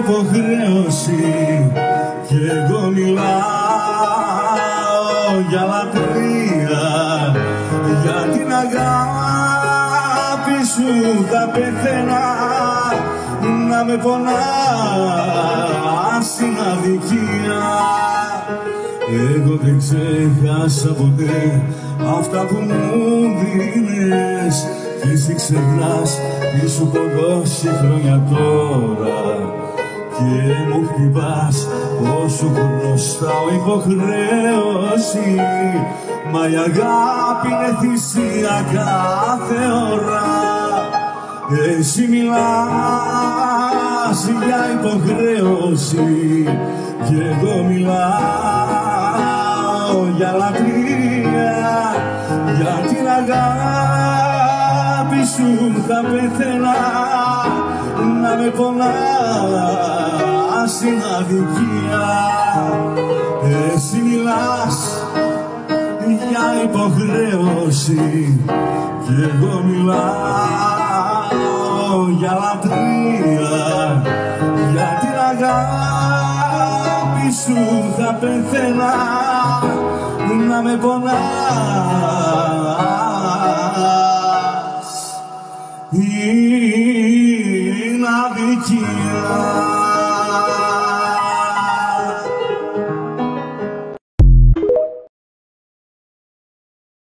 υποχρέωση κι εγώ μιλάω για λατρεία, για την αγάπη σου θα πεθαίνα, να με πονάς είναι αδικία. Εγώ δεν ξέχασα ποτέ αυτά που μου δίνες κι εσύ ξεχνάς τι σου έχω δώσει χρόνια τώρα και μου χτυπάς πως σου χρωστάω υποχρέωση, μα η αγάπη είναι θυσία κάθε ώρα. Εσύ μιλάς για υποχρέωση κι εγώ μιλάω για λατρεία, για την αγάπη σου θα πεθαίνα, να με πονάς είναι αδικία. Εσύ μιλάς για υποχρέωση κι εγώ μιλάω για λατρεία, για την αγάπη σου θα πεθαίνα, να με πονάς είναι αδικία.